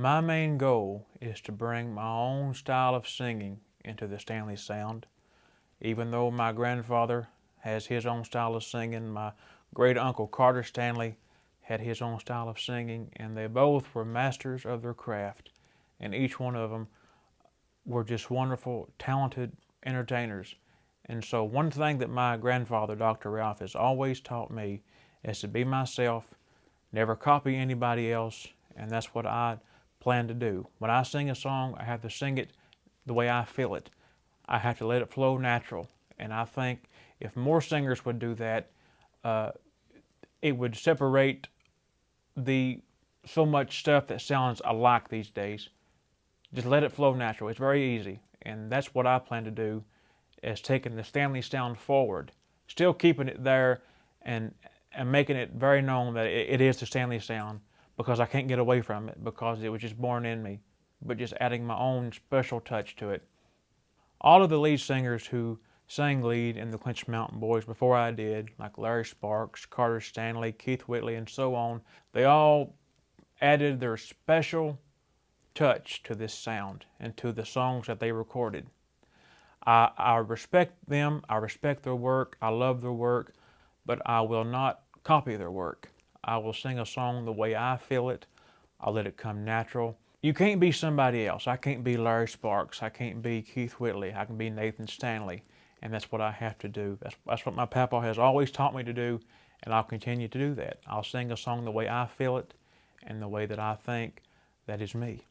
My main goal is to bring my own style of singing into the Stanley sound. Even though my grandfather has his own style of singing, my great uncle Carter Stanley had his own style of singing, and they both were masters of their craft. And each one of them were just wonderful, talented entertainers. And so, one thing that my grandfather, Dr. Ralph, has always taught me is to be myself, never copy anybody else, and that's what I plan to do. When I sing a song, I have to sing it the way I feel it. I have to let it flow natural. And I think if more singers would do that, uh, it would separate the so much stuff that sounds alike these days. Just let it flow natural. It's very easy. And that's what I plan to do, is taking the Stanley sound forward, still keeping it there and making it very known that it is the Stanley sound, because I can't get away from it, because it was just born in me, but just adding my own special touch to it. All of the lead singers who sang lead in the Clinch Mountain Boys before I did, like Larry Sparks, Carter Stanley, Keith Whitley, and so on, they all added their special touch to this sound and to the songs that they recorded. I respect them, I respect their work, I love their work, but I will not copy their work. I will sing a song the way I feel it. I'll let it come natural. You can't be somebody else. I can't be Larry Sparks. I can't be Keith Whitley. I can be Nathan Stanley. And that's what I have to do. That's what my papa has always taught me to do, and I'll continue to do that. I'll sing a song the way I feel it and the way that I think that is me.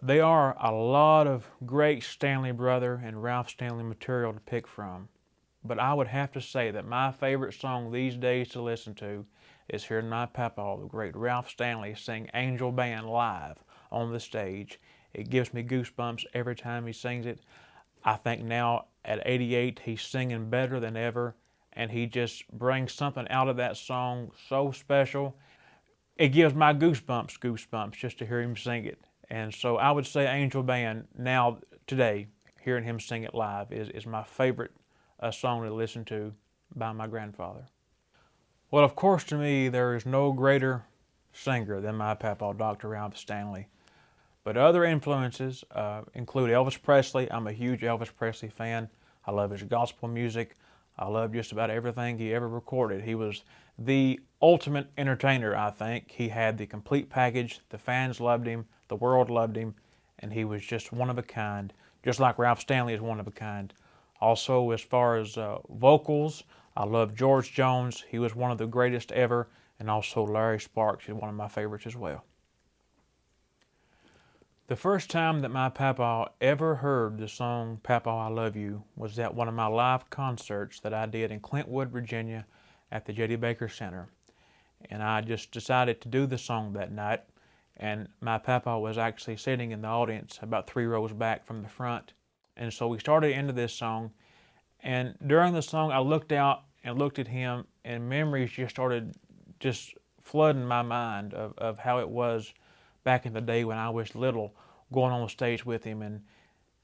There are a lot of great Stanley Brother and Ralph Stanley material to pick from, but I would have to say that my favorite song these days to listen to is hearing my papa, the great Ralph Stanley, sing Angel Band live on the stage. It gives me goosebumps every time he sings it. I think now at 88 he's singing better than ever, and he just brings something out of that song so special. It gives my goosebumps just to hear him sing it. And so I would say Angel Band now, today, hearing him sing it live is my favorite song to listen to by my grandfather. Well, of course, to me, there is no greater singer than my papa, Dr. Ralph Stanley. But other influences include Elvis Presley. I'm a huge Elvis Presley fan. I love his gospel music. I love just about everything he ever recorded. He was the ultimate entertainer, I think. He had the complete package. The fans loved him. The world loved him. And he was just one of a kind, just like Ralph Stanley is one of a kind. Also, as far as vocals, I love George Jones. He was one of the greatest ever. And also Larry Sparks is one of my favorites as well. The first time that my papa ever heard the song Papa, I Love You was at one of my live concerts that I did in Clintwood, Virginia at the J.D. Baker Center. And I just decided to do the song that night. And my papa was actually sitting in the audience about 3 rows back from the front. And so we started into this song. And during the song, I looked out and looked at him, and memories just started just flooding my mind of how it was back in the day when I was little, going on the stage with him. And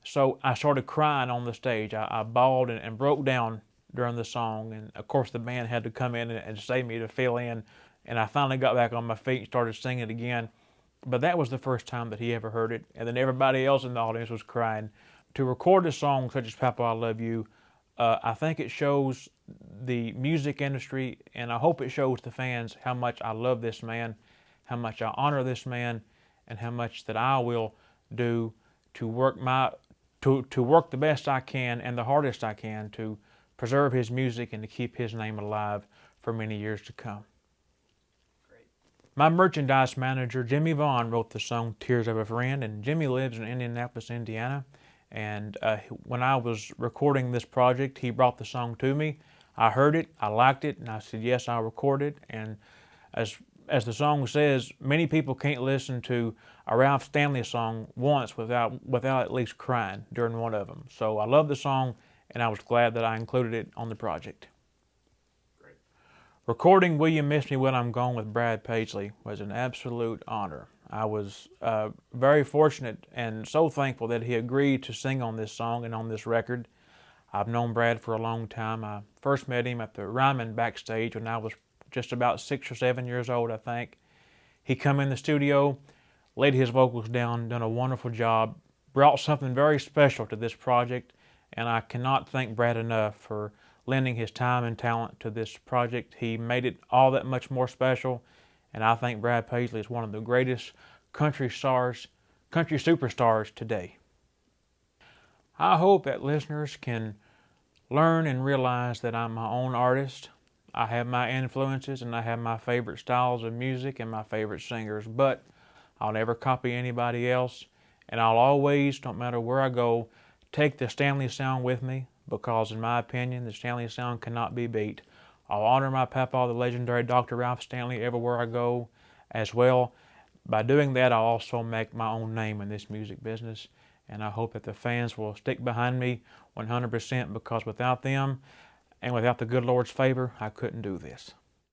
so I started crying on the stage. I bawled and broke down during the song. And of course the band had to come in and save me to fill in. And I finally got back on my feet and started singing it again. But that was the first time that he ever heard it. And then everybody else in the audience was crying. To record a song such as Papa, I Love You, I think it shows the music industry, and I hope it shows the fans how much I love this man, how much I honor this man, and how much that I will do to work the best I can and the hardest I can to preserve his music and to keep his name alive for many years to come. Great. My merchandise manager, Jimmy Vaughn, wrote the song Tears of a Friend, and Jimmy lives in Indianapolis, Indiana. And when I was recording this project, he brought the song to me. I heard it, I liked it, and I said, yes, I'll record it. And as the song says, many people can't listen to a Ralph Stanley song once without at least crying during one of them. So I love the song, and I was glad that I included it on the project. Great. Recording Will You Miss Me When I'm Gone with Brad Paisley was an absolute honor. I was very fortunate and so thankful that he agreed to sing on this song and on this record. I've known Brad for a long time. I first met him at the Ryman backstage when I was just about 6 or 7 years old, I think. He come in the studio, laid his vocals down, done a wonderful job, brought something very special to this project, and I cannot thank Brad enough for lending his time and talent to this project. He made it all that much more special, and I think Brad Paisley is one of the greatest country superstars today. I hope that listeners can learn and realize that I'm my own artist. I have my influences and I have my favorite styles of music and my favorite singers, but I'll never copy anybody else, and I'll always, no matter where I go, take the Stanley sound with me, because in my opinion, the Stanley sound cannot be beat. I'll honor my papa, the legendary Dr. Ralph Stanley, everywhere I go as well. By doing that, I'll also make my own name in this music business, and I hope that the fans will stick behind me 100%, because without them and without the good Lord's favor, I couldn't do this.